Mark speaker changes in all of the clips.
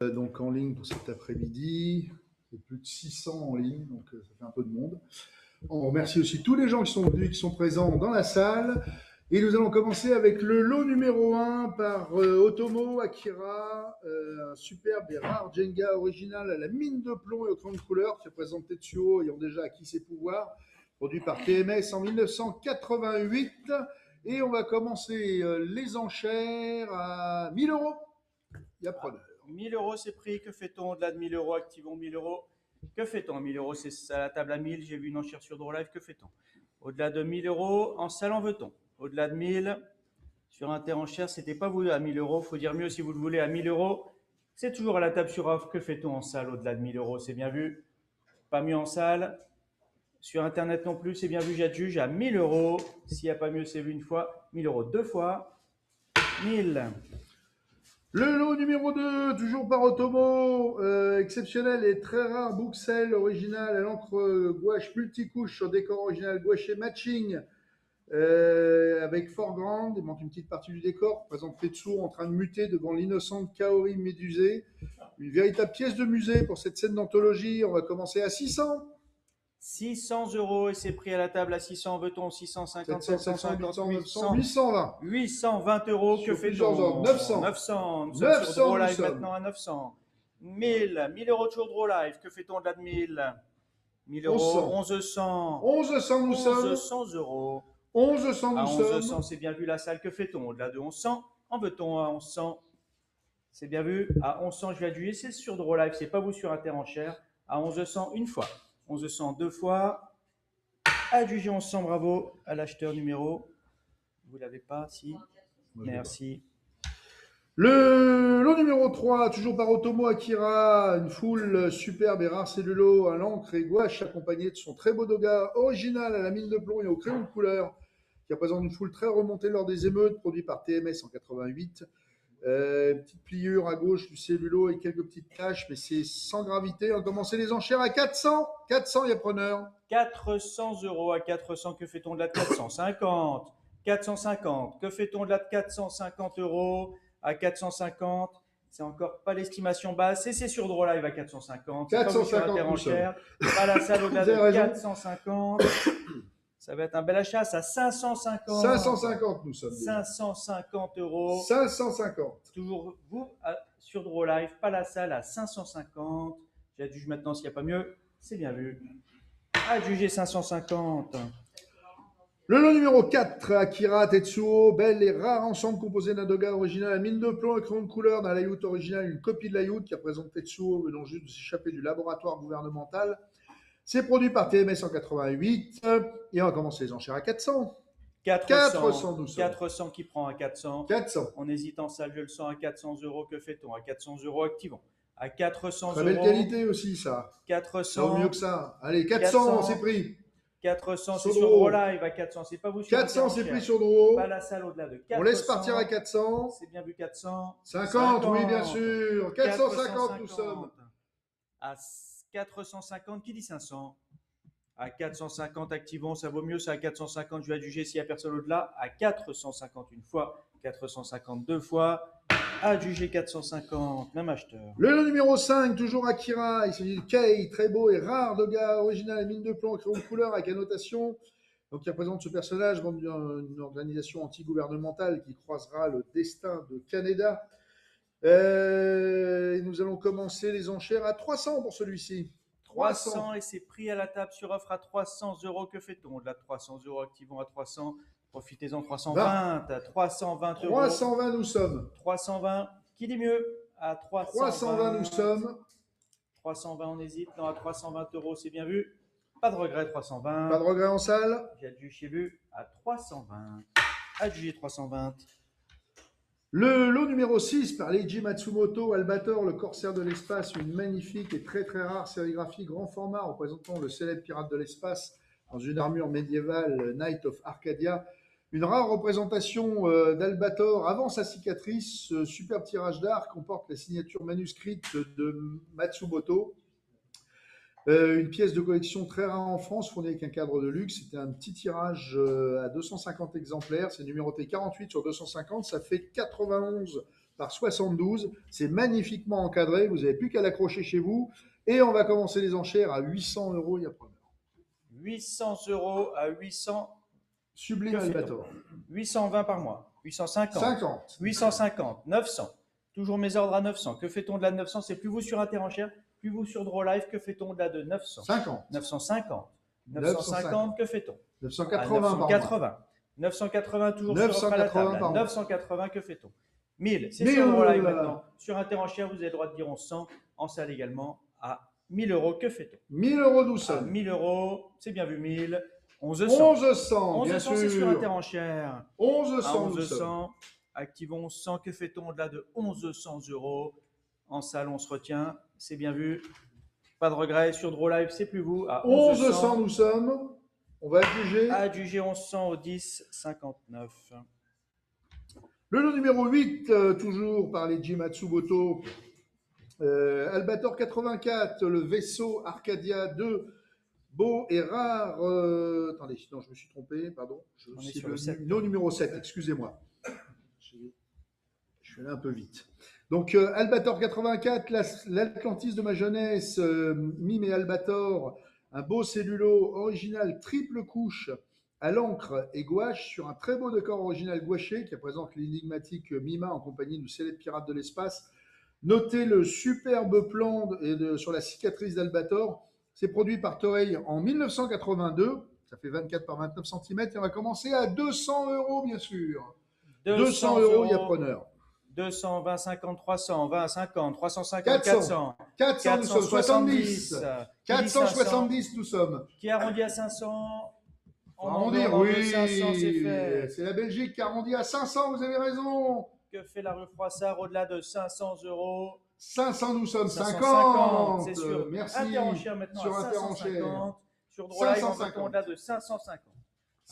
Speaker 1: Donc en ligne pour cet après-midi. Il y a plus de 600 en ligne, donc ça fait un peu de monde. On remercie aussi tous les gens qui sont venus, qui sont présents dans la salle. Et nous allons commencer avec le lot numéro 1 par Otomo Akira, un superbe et rare Jenga original à la mine de plomb et au crayon de couleur qui représente Tetsuo ayant déjà acquis ses pouvoirs, produit par TMS en 1988. Et on va commencer les enchères à 1000 euros. Il y a preneur.
Speaker 2: 1000 euros, c'est pris. Que fait-on au-delà de 1000 euros? Activons 1000 euros. Que fait-on à 1000 euros? C'est à la table à 1000. J'ai vu une enchère sur DrawLive. Que fait-on? Au-delà de 1000 euros, en salle en veut-on? Au-delà de 1000, sur Interenchère, c'était pas voulu à 1000 euros. Faut dire mieux si vous le voulez à 1000 euros. C'est toujours à la table sur offre. Que fait-on en salle au-delà de 1000 euros? C'est bien vu. Pas mieux en salle. Sur Internet non plus, c'est bien vu. J'adjuge à 1000 euros. S'il n'y a pas mieux, c'est vu une fois. 1000 euros deux fois. 1000.
Speaker 1: Le lot numéro 2, toujours par Otomo, exceptionnel et très rare Booksell original à l'encre gouache multicouche sur décor original gouaché matching avec foreground. Il manque une petite partie du décor. Présente Tetsuo en train de muter devant l'innocente Kaori médusée. Une véritable pièce de musée pour cette scène d'anthologie. On va commencer à 600.
Speaker 2: 600 euros et c'est pris à la table à 600. Veut-on 650, 750, 800,
Speaker 1: 820.
Speaker 2: 820 euros. Que fait-on?
Speaker 1: 900.
Speaker 2: 900. Nous sommes
Speaker 1: 900,
Speaker 2: sur DrawLive
Speaker 1: nous sommes.
Speaker 2: maintenant à 900. 1000. 1000 euros toujours DrawLive. Que fait-on au-delà de 1000? 1000 euros. 1100.
Speaker 1: 1100, nous sommes.
Speaker 2: 1100 euros.
Speaker 1: 1100,
Speaker 2: À
Speaker 1: nous sommes.
Speaker 2: 1100, c'est bien vu la salle. Que fait-on au-delà de 1100? En veut-on à 1100? C'est bien vu. À 1100, je vais adjuger. C'est sur DrawLive. C'est pas vous sur Interenchère. À 1100, une fois. 1100, deux fois. Adjugé 1100, bravo à l'acheteur numéro. Vous l'avez pas, si? Merci.
Speaker 1: Le lot numéro 3, toujours par Otomo Akira, une foule superbe et rare cellulo à l'encre et gouache accompagnée de son très beau doga original à la mine de plomb et au crayon de couleur qui représente une foule très remontée lors des émeutes produit par TMS en 88. Une petite pliure à gauche du cellulo et quelques petites taches, mais c'est sans gravité. On va commencer les enchères à 400. 400, il y a preneur.
Speaker 2: 400 euros à 400, que fait-on de là de 450? 450, que fait-on de là de 450 euros à 450? C'est encore pas l'estimation basse, et c'est sur DrawLive à 450.
Speaker 1: 450,
Speaker 2: Interenchère, pas la salle au-delà de 450. Ça va être un bel achat, ça 550.
Speaker 1: 550, nous sommes.
Speaker 2: 550 euros.
Speaker 1: 550.
Speaker 2: Toujours vous sur DrawLive, pas la salle à 550. J'adjuge maintenant s'il n'y a pas mieux. C'est bien vu. Adjugé 550.
Speaker 1: Le lot numéro 4, Akira Tetsuo, bel et rare ensemble composé d'un doga original à mine de plomb et crayon de couleur, d'un layout original, une copie de layout qui représente Tetsuo venant juste de s'échapper du laboratoire gouvernemental. C'est produit par TMS en 88 et on va commencer les enchères à 400. 400, nous sommes.
Speaker 2: 400 qui prend à 400.
Speaker 1: 400.
Speaker 2: On hésite en salle, je le sens à 400 euros. Que fait-on? À 400 euros, activons. À 400
Speaker 1: Très
Speaker 2: euros.
Speaker 1: belle qualité aussi, ça.
Speaker 2: 400.
Speaker 1: Ça vaut mieux que ça. Allez, 400, c'est pris.
Speaker 2: 400, c'est sur DrawLive à 400. C'est pas vous sur
Speaker 1: 400, c'est pris sur Draw.
Speaker 2: Pas la salle au-delà de 400.
Speaker 1: On laisse partir à 400.
Speaker 2: C'est bien vu 400.
Speaker 1: 50, oui, bien sûr. 450, nous sommes.
Speaker 2: À 450, qui dit 500? À 450, activons, ça vaut mieux, c'est à 450, je vais adjuger s'il n'y a personne au-delà. À 450 une fois, 450 deux fois, adjugé 450, même acheteur.
Speaker 1: Le lot numéro 5, toujours Akira, il s'agit de Kei, très beau et rare doga original à mine de plomb, crayon de couleur avec annotation. Donc, il représente ce personnage dans une organisation anti-gouvernementale qui croisera le destin de Canada. Nous allons commencer les enchères à 300 pour celui-ci.
Speaker 2: 300 et c'est pris à la table sur offre à 300 euros. Que fait-on? Au-delà de 300 euros, activons à 300. Profitez-en, 320. 320 euros.
Speaker 1: 320, nous sommes.
Speaker 2: 320. Qui dit mieux? À 320.
Speaker 1: 320, nous sommes.
Speaker 2: 320, on hésite. Non, à 320 euros, c'est bien vu. Pas de regret, 320.
Speaker 1: Pas de regret en salle.
Speaker 2: J'adjuge chez vu à 320. Adjugé 320.
Speaker 1: Le lot numéro 6 par Leiji Matsumoto, Albator, le corsaire de l'espace, une magnifique et très très rare sérigraphie grand format représentant le célèbre pirate de l'espace dans une armure médiévale Knight of Arcadia. Une rare représentation d'Albator avant sa cicatrice. Ce superbe tirage d'art comporte la signature manuscrite de Matsumoto. Une pièce de collection très rare en France, fournie avec un cadre de luxe. C'était un petit tirage à 250 exemplaires. C'est numéroté 48 sur 250. Ça fait 91 par 72. C'est magnifiquement encadré. Vous n'avez plus qu'à l'accrocher chez vous. Et on va commencer les enchères à 800 euros. Il y a preneur.
Speaker 2: 800 euros à 800.
Speaker 1: Sublime Albator.
Speaker 2: 820 par mois. 850.
Speaker 1: 50.
Speaker 2: 850. 900. Toujours mes ordres à 900. Que fait-on au-delà de 900? C'est plus vous sur Interenchère, plus vous sur Drawlife. Que fait-on au-delà de 900?
Speaker 1: 50.
Speaker 2: 950. 950. Que fait-on?
Speaker 1: 980 par mois.
Speaker 2: 980. 980 toujours
Speaker 1: 980
Speaker 2: sur la table.
Speaker 1: par mois.
Speaker 2: 980. Que fait-on? 1000. C'est
Speaker 1: 1000.
Speaker 2: sur Drawlife maintenant. Sur Interenchère, vous avez le droit de dire 1100. En salle également à 1000 euros. Que fait-on?
Speaker 1: 1000 euros nous
Speaker 2: À
Speaker 1: sommes.
Speaker 2: 1000 euros. C'est bien vu 1000. 1100.
Speaker 1: 1100, bien
Speaker 2: 1100, c'est sur
Speaker 1: sûr.
Speaker 2: Interenchère. À
Speaker 1: 1100 nous sommes.
Speaker 2: 1100, activons 1100. Que fait-on au-delà de 1100 euros? En salle, on se retient. C'est bien vu. Pas de regret. Sur Drawlife, c'est plus vous. À
Speaker 1: 1100 nous sommes. On va juger.
Speaker 2: Adjugé 1100 au 10, 59.
Speaker 1: Le lot numéro 8, toujours par les Jim Matsumoto. Albator 84, le vaisseau Arcadia 2. Beau et rare. Attendez, non, je me suis trompé, pardon.
Speaker 2: On est
Speaker 1: C'est
Speaker 2: sur
Speaker 1: le
Speaker 2: le 7.
Speaker 1: lot numéro 7, excusez-moi. Je suis allé un peu vite. Donc, Albator 84, l'Atlantis de ma jeunesse, Mime et Albator, un beau cellulo original triple couche à l'encre et gouache sur un très beau décor original gouaché qui représente l'énigmatique Mima en compagnie du célèbre pirate de l'espace. Notez le superbe plan sur la cicatrice d'Albator. C'est produit par Toei en 1982. Ça fait 24 par 29 cm. Et on va commencer à 200 euros, bien sûr. 200 euros, il y a preneur.
Speaker 2: 200, 20, 50, 300, 20, 50, 350,
Speaker 1: 400.
Speaker 2: 400.
Speaker 1: 400, nous sommes 70. 470, nous sommes.
Speaker 2: Qui arrondit à 500.
Speaker 1: Arrondir, oui.
Speaker 2: 500, c'est fait.
Speaker 1: C'est la Belgique qui arrondit à 500, vous avez raison.
Speaker 2: Que fait la rue Froissart au-delà de 500 euros?
Speaker 1: 500, nous sommes.
Speaker 2: 550,
Speaker 1: 50.
Speaker 2: c'est sûr.
Speaker 1: Merci.
Speaker 2: Interenchère maintenant
Speaker 1: Sur
Speaker 2: à
Speaker 1: Interenchère.
Speaker 2: 550. Sur Drawlife, on
Speaker 1: 550.
Speaker 2: va au-delà de 550.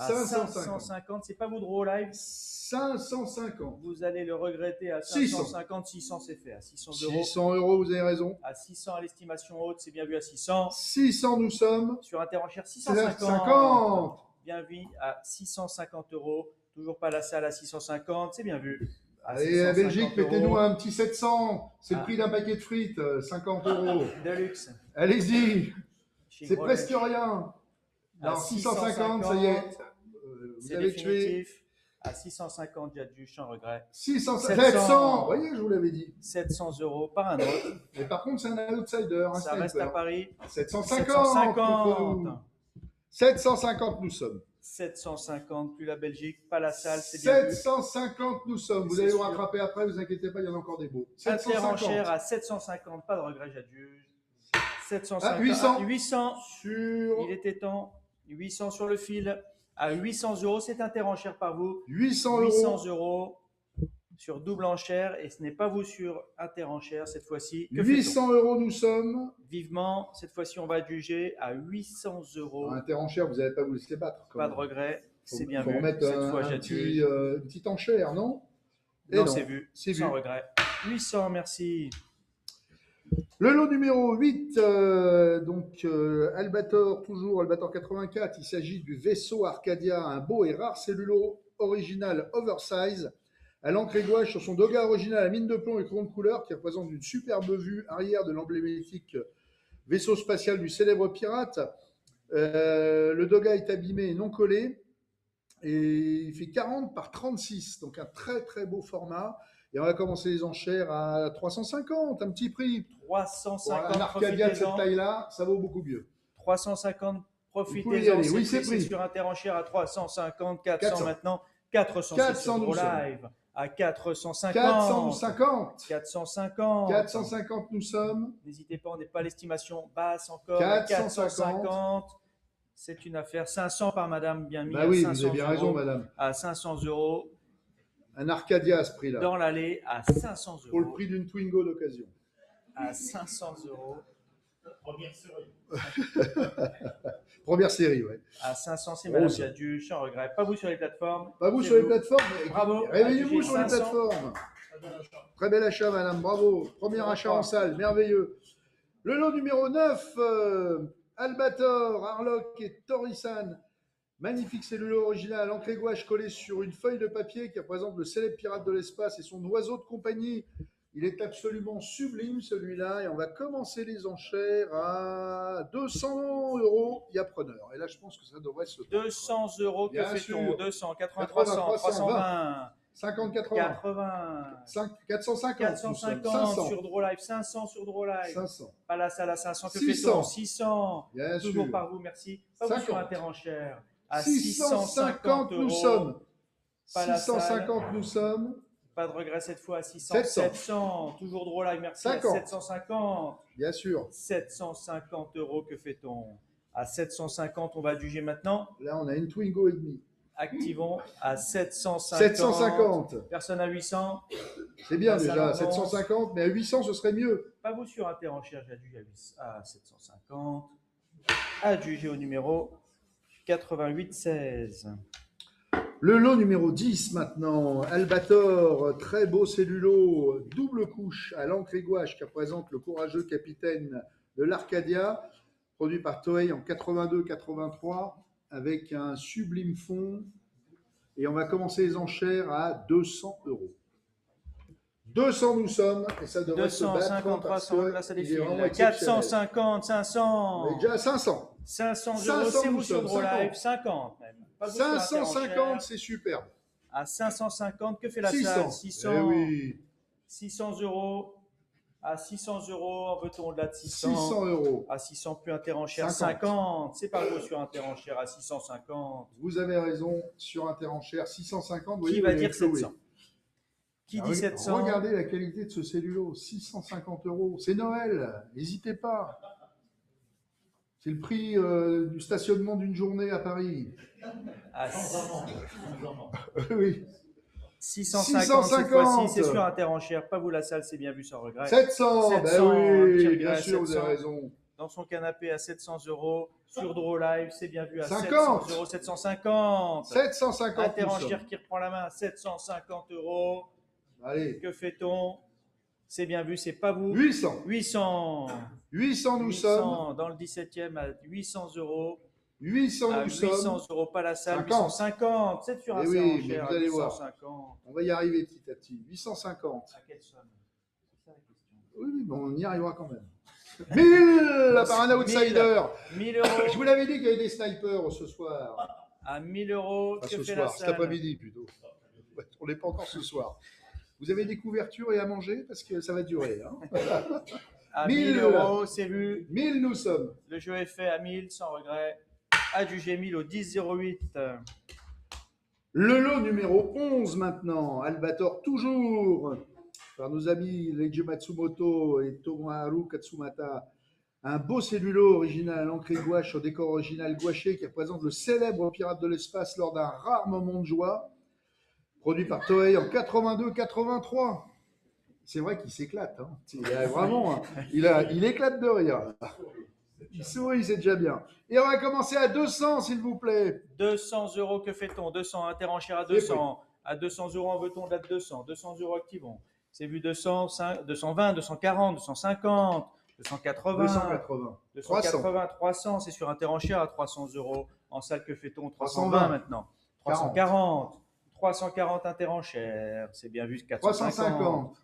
Speaker 2: À
Speaker 1: 550.
Speaker 2: 550, c'est pas vous Drawlife.
Speaker 1: 550.
Speaker 2: Vous allez le regretter à
Speaker 1: 600.
Speaker 2: 550. 600, c'est fait. À 600 euros.
Speaker 1: 600 euros, vous avez raison.
Speaker 2: À 600 à l'estimation haute, c'est bien vu à 600.
Speaker 1: 600, nous sommes.
Speaker 2: Sur Interenchère, 650.
Speaker 1: 50.
Speaker 2: Bien vu à 650 euros. Toujours pas la salle à 650, c'est bien vu. À
Speaker 1: Allez, la
Speaker 2: 650
Speaker 1: Belgique, mettez-nous
Speaker 2: euros.
Speaker 1: un petit 700. C'est le
Speaker 2: Ah.
Speaker 1: prix d'un paquet de frites, 50 euros.
Speaker 2: De luxe.
Speaker 1: Allez-y.
Speaker 2: Chez
Speaker 1: C'est
Speaker 2: Grollet.
Speaker 1: presque rien.
Speaker 2: À
Speaker 1: Non, 650, ça y est. Vous
Speaker 2: C'est
Speaker 1: avez tué.
Speaker 2: définitif. À 650, j'adjuge sans regret.
Speaker 1: 600,
Speaker 2: 700.
Speaker 1: 700. Vous voyez, je vous l'avais dit.
Speaker 2: 700 euros par un autre.
Speaker 1: Mais par contre, c'est un outsider. Un
Speaker 2: Ça reste à
Speaker 1: sniper.
Speaker 2: Paris.
Speaker 1: 750. contre nous. 750, nous sommes.
Speaker 2: 750, plus la Belgique, pas la salle, c'est bien vu.
Speaker 1: 750, nous sommes. Vous
Speaker 2: C'est
Speaker 1: allez vous
Speaker 2: sûr.
Speaker 1: rattraper après, vous inquiétez pas, il y en a encore des beaux.
Speaker 2: Interenchère
Speaker 1: 750.
Speaker 2: à 750, pas de regret, j'adjuge. 750.
Speaker 1: Ah, 800.
Speaker 2: Ah, 800.
Speaker 1: Sur
Speaker 2: Il était temps. 800 sur le fil. À 800 euros, c'est Interenchère par vous.
Speaker 1: 800
Speaker 2: 800
Speaker 1: euros.
Speaker 2: euros sur double enchère. Et ce n'est pas vous sur Interenchère cette fois-ci. Que
Speaker 1: 800 euros, nous sommes.
Speaker 2: fait-on? Vivement, cette fois-ci, on va juger à 800 euros.
Speaker 1: En interenchère, vous n'allez pas vous laisser battre. quand
Speaker 2: Pas
Speaker 1: même.
Speaker 2: de regret. C'est
Speaker 1: Faut-
Speaker 2: bien
Speaker 1: faut
Speaker 2: vu.
Speaker 1: remettre
Speaker 2: Cette
Speaker 1: un
Speaker 2: fois,
Speaker 1: petit,
Speaker 2: j'adjuge.
Speaker 1: une petite enchère, non? Et
Speaker 2: Non,
Speaker 1: non,
Speaker 2: c'est vu.
Speaker 1: c'est
Speaker 2: Sans
Speaker 1: vu.
Speaker 2: regret. 800, merci.
Speaker 1: Le lot numéro 8, Albator, toujours Albator 84, il s'agit du vaisseau Arcadia, un beau et rare cellulo original oversize, à l'encre et gouache sur son doga original à mine de plomb et chrome de couleur qui représente une superbe vue arrière de l'emblématique vaisseau spatial du célèbre pirate. Le doga est abîmé et non collé, et il fait 40 par 36, donc un très très beau format. Et on va commencer les enchères à 350, un petit prix.
Speaker 2: 350,
Speaker 1: Un Arcadia de cette
Speaker 2: profitez-en.
Speaker 1: taille-là, ça vaut beaucoup mieux.
Speaker 2: 350,
Speaker 1: Vous pouvez y
Speaker 2: profitez-en.
Speaker 1: aller. Oui, c'est
Speaker 2: C'est
Speaker 1: pris.
Speaker 2: sur Interenchère à 350, 400
Speaker 1: 400.
Speaker 2: maintenant. 400,
Speaker 1: 400
Speaker 2: c'est
Speaker 1: nous
Speaker 2: sur
Speaker 1: sommes.
Speaker 2: Live. À 450.
Speaker 1: 450.
Speaker 2: 450.
Speaker 1: 450 nous sommes.
Speaker 2: N'hésitez pas, on n'est pas à l'estimation basse encore.
Speaker 1: 450.
Speaker 2: 450. C'est une affaire. 500 par madame, bien mis.
Speaker 1: Bah
Speaker 2: à
Speaker 1: oui,
Speaker 2: 500
Speaker 1: vous avez bien raison,
Speaker 2: euros.
Speaker 1: madame.
Speaker 2: À 500 euros.
Speaker 1: Un Arcadia à ce prix-là.
Speaker 2: Dans l'allée, à 500
Speaker 1: Pour le
Speaker 2: euros.
Speaker 1: prix d'une Twingo d'occasion.
Speaker 2: À 500 euros.
Speaker 1: Première série, ouais.
Speaker 2: À 500, c'est madame
Speaker 1: Rose.
Speaker 2: Jadu, sans regret. Pas vous sur les plateformes.
Speaker 1: Pas vous
Speaker 2: C'est
Speaker 1: sur les plateformes, mais
Speaker 2: Bravo.
Speaker 1: réveillez-vous sur les
Speaker 2: 500.
Speaker 1: plateformes. Très bel achat, madame, bravo. Premier achat en salle, merveilleux. Le lot numéro 9, Albator, Harlock et Torisan. Magnifique cellulo original à l'encre et gouache collé sur une feuille de papier qui représente le célèbre pirate de l'espace et son oiseau de compagnie. Il est absolument sublime celui-là et on va commencer les enchères à 200 €. Il y a preneur. Et là, je pense que ça devrait se.
Speaker 2: 200 €, que
Speaker 1: Bien
Speaker 2: fait-on?
Speaker 1: sûr.
Speaker 2: 200, 80,
Speaker 1: 80,
Speaker 2: 300, 320,
Speaker 1: 50, 80.
Speaker 2: 80,
Speaker 1: 450.
Speaker 2: 450
Speaker 1: 500.
Speaker 2: sur DrawLive, 500 sur DrawLive.
Speaker 1: 500.
Speaker 2: Pas la salle à 500, que
Speaker 1: 600.
Speaker 2: fait-on? 600.
Speaker 1: Bien
Speaker 2: Toujours
Speaker 1: sûr.
Speaker 2: par vous, merci. Pas vous
Speaker 1: 50.
Speaker 2: sur Interenchère. À
Speaker 1: 650 nous
Speaker 2: 650
Speaker 1: sommes.
Speaker 2: Pas la salle.
Speaker 1: 650 nous sommes.
Speaker 2: Pas de regret cette fois à 600.
Speaker 1: 700.
Speaker 2: 700. Toujours DrawLive, merci.
Speaker 1: 50.
Speaker 2: À 750.
Speaker 1: Bien sûr.
Speaker 2: 750 €, que fait-on? À 750, on va juger maintenant.
Speaker 1: Là, on a une Twingo et demi.
Speaker 2: Activons à 750.
Speaker 1: 750.
Speaker 2: Personne à 800.
Speaker 1: C'est bien
Speaker 2: Ça
Speaker 1: déjà,
Speaker 2: avance.
Speaker 1: 750, mais à 800, ce serait mieux.
Speaker 2: Pas vous sur Interenchère, j'adjuge à 750. Adjugé au numéro 8816.
Speaker 1: Le lot numéro 10 maintenant, Albator, très beau cellulo, double couche à l'encre et gouache qui représente le courageux capitaine de l'Arcadia, produit par Toei en 82-83 avec un sublime fond. Et on va commencer les enchères à 200 €. 200 nous sommes, et ça devrait se battre
Speaker 2: 250,
Speaker 1: parce
Speaker 2: 300,
Speaker 1: que
Speaker 2: là ça
Speaker 1: il est
Speaker 2: défile.
Speaker 1: vraiment exceptionnel.
Speaker 2: 450,
Speaker 1: On
Speaker 2: 500.
Speaker 1: est déjà à 500.
Speaker 2: 500 €,
Speaker 1: 500
Speaker 2: c'est vous
Speaker 1: nous
Speaker 2: sur
Speaker 1: sommes,
Speaker 2: DrawLive, 50 même. Pas vous sur
Speaker 1: 550,
Speaker 2: Interenchère.
Speaker 1: c'est superbe.
Speaker 2: À 550, que fait la
Speaker 1: 600.
Speaker 2: salle? 600.
Speaker 1: Eh oui.
Speaker 2: 600 €. À 600 €, en veut-on au-delà de 600?
Speaker 1: 600 €.
Speaker 2: À 600, plus Interenchère.
Speaker 1: 50.
Speaker 2: 50. C'est pas vous sur Interenchère à 650.
Speaker 1: Vous avez raison, sur Interenchère, 650. Vous voyez,
Speaker 2: Qui
Speaker 1: vous
Speaker 2: va
Speaker 1: l'avez
Speaker 2: dire
Speaker 1: cloué.
Speaker 2: 700? Qui
Speaker 1: Ah
Speaker 2: dit
Speaker 1: oui,
Speaker 2: 700?
Speaker 1: regardez la qualité de ce cellulo, 650 €. C'est Noël, n'hésitez pas. C'est le prix du stationnement d'une journée à Paris.
Speaker 2: À
Speaker 1: Oui.
Speaker 2: 650 cette
Speaker 1: 650.
Speaker 2: fois-ci, c'est sur Interenchère. Pas vous la salle, c'est bien vu sans regret.
Speaker 1: 700,
Speaker 2: 700,
Speaker 1: ben
Speaker 2: petit
Speaker 1: oui,
Speaker 2: regret,
Speaker 1: bien sûr, vous
Speaker 2: 700.
Speaker 1: avez raison.
Speaker 2: Dans son canapé à 700 €. Sur DrawLive, c'est bien vu à
Speaker 1: 50.
Speaker 2: 700 €, 750.
Speaker 1: 750 nous
Speaker 2: Interenchère
Speaker 1: sommes.
Speaker 2: qui reprend la main à 750 €.
Speaker 1: Allez,
Speaker 2: Que fait-on? C'est bien vu, c'est pas vous.
Speaker 1: 800.
Speaker 2: 800.
Speaker 1: 800 nous
Speaker 2: 800
Speaker 1: sommes.
Speaker 2: dans le 17e à 800 €.
Speaker 1: 800
Speaker 2: À
Speaker 1: nous
Speaker 2: 800
Speaker 1: sommes.
Speaker 2: €, pas la salle.
Speaker 1: 50.
Speaker 2: 850. C'est sur
Speaker 1: Eh
Speaker 2: un
Speaker 1: oui, mais
Speaker 2: enchère
Speaker 1: vous
Speaker 2: à
Speaker 1: allez voir.
Speaker 2: 850.
Speaker 1: On va y arriver petit à petit. 850.
Speaker 2: À quelle somme? C'est ça la question.
Speaker 1: Oui, bon, on y arrivera quand même. 1000 par un outsider.
Speaker 2: 1000
Speaker 1: Je
Speaker 2: €.
Speaker 1: vous l'avais dit qu'il y avait des snipers ce soir.
Speaker 2: À 1000 €,
Speaker 1: Pas
Speaker 2: que
Speaker 1: ce
Speaker 2: fait la
Speaker 1: soir, cet
Speaker 2: salle?
Speaker 1: après-midi plutôt. Ouais, on n'est pas encore ce soir. Vous avez des couvertures et à manger parce que ça va durer. Hein.
Speaker 2: À
Speaker 1: 1000
Speaker 2: 1000 €, c'est vu.
Speaker 1: 1000 nous sommes.
Speaker 2: Le jeu est fait à 1000, sans regret. Adjugé 1000 au 10,08.
Speaker 1: Le lot numéro 11 maintenant. Albator toujours. Par nos amis Leiji Matsumoto et Tomoharu Katsumata. Un beau cellulo original à l'encre et gouache au décor original gouaché qui représente le célèbre pirate de l'espace lors d'un rare moment de joie. Produit par Toei en 82-83. C'est vrai qu'il s'éclate. Hein. Vraiment, il éclate de rire. Il sourit, c'est déjà bien. Et on va commencer à 200, s'il vous plaît.
Speaker 2: 200 €, que fait-on? 200, Interenchère à 200. À 200 € en veut-on de 200. 200 € activons. C'est vu 200, 220, 240, 250, 280.
Speaker 1: 280.
Speaker 2: 280, 300, c'est sur Interenchère à 300 €. En salle, que fait-on? 320
Speaker 1: 320
Speaker 2: maintenant. 340. 340 Interenchère. C'est bien vu 450.
Speaker 1: 350.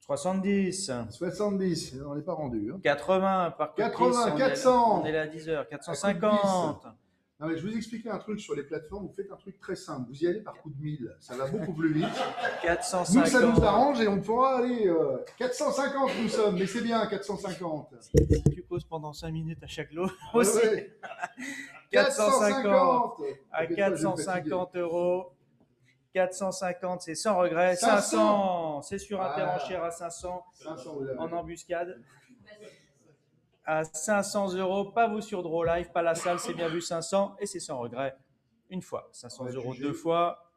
Speaker 2: 70.
Speaker 1: 70. On n'est pas rendu. Hein.
Speaker 2: 80 par
Speaker 1: 80,
Speaker 2: on
Speaker 1: 400.
Speaker 2: On est là à 10 heures. 450.
Speaker 1: Non, mais je vous expliquer un truc sur les plateformes. Vous faites un truc très simple. Vous y allez par coup de 1000. Ça va beaucoup plus vite.
Speaker 2: 450.
Speaker 1: Nous, ça nous arrange et on pourra aller. 450 nous sommes, mais c'est bien 450.
Speaker 2: Si tu causes pendant 5 minutes à chaque lot aussi.
Speaker 1: Ouais.
Speaker 2: 450. À
Speaker 1: T'inquiète pas, je vais me
Speaker 2: 450 €. 450, c'est sans regret.
Speaker 1: 500.
Speaker 2: 500, c'est sur
Speaker 1: Ah.
Speaker 2: Interenchère à 500
Speaker 1: 500, vous avez.
Speaker 2: en embuscade. À 500 €, pas vous sur DrawLive, pas la salle, c'est bien vu 500 et c'est sans regret. Une fois, 500 €
Speaker 1: Adjugé.
Speaker 2: deux fois.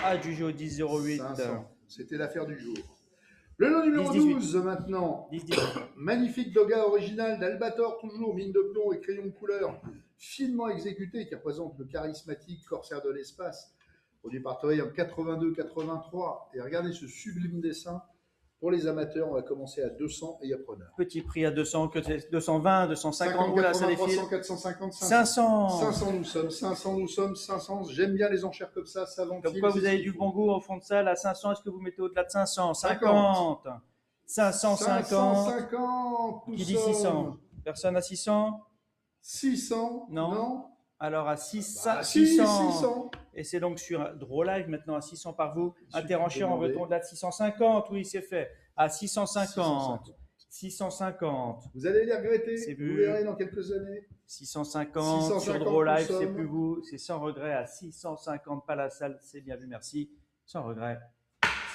Speaker 2: Adjugé au 10,08.
Speaker 1: 500. C'était l'affaire du jour. Le lot numéro
Speaker 2: 10-18.
Speaker 1: 12 maintenant.
Speaker 2: 10,
Speaker 1: Magnifique Doga original d'Albator, toujours mine de plomb et crayon de couleur, finement exécuté, qui représente le charismatique corsaire de l'espace, produit par Toei en 82-83. Et regardez ce sublime dessin Pour les amateurs, on va commencer à 200 et il y a preneur.
Speaker 2: Petit prix à 200, que c'est 220, 250,
Speaker 1: 50,
Speaker 2: là, ça
Speaker 1: 80,
Speaker 2: défile.
Speaker 1: 300, 450,
Speaker 2: 500.
Speaker 1: 500 nous sommes, 500 nous sommes, 500. J'aime bien les enchères comme ça ventile.
Speaker 2: Comme quoi vous avez du bon goût au fond de salle à 500. Est-ce que vous mettez au-delà de 500? 50. 550.
Speaker 1: 550.
Speaker 2: Qui dit 600? Personne à 600?
Speaker 1: 600.
Speaker 2: Non. Alors à 600.
Speaker 1: Bah, si, 600.
Speaker 2: Et c'est donc sur Draw Live maintenant à 600 par vous.
Speaker 1: Il suffit
Speaker 2: Interenchère,
Speaker 1: de
Speaker 2: en veut-on
Speaker 1: demander.
Speaker 2: au-delà de 650? Oui, c'est fait. À 650. 650.
Speaker 1: Vous allez les regretter.
Speaker 2: C'est
Speaker 1: Vous
Speaker 2: vu.
Speaker 1: verrez dans quelques années.
Speaker 2: 650.
Speaker 1: 650
Speaker 2: Sur Draw Live,
Speaker 1: nous
Speaker 2: c'est
Speaker 1: sommes.
Speaker 2: plus vous. C'est sans regret à 650. Pas la salle, c'est bien vu, merci. Sans regret.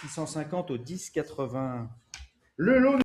Speaker 2: 650 au 10,80.
Speaker 1: Le lot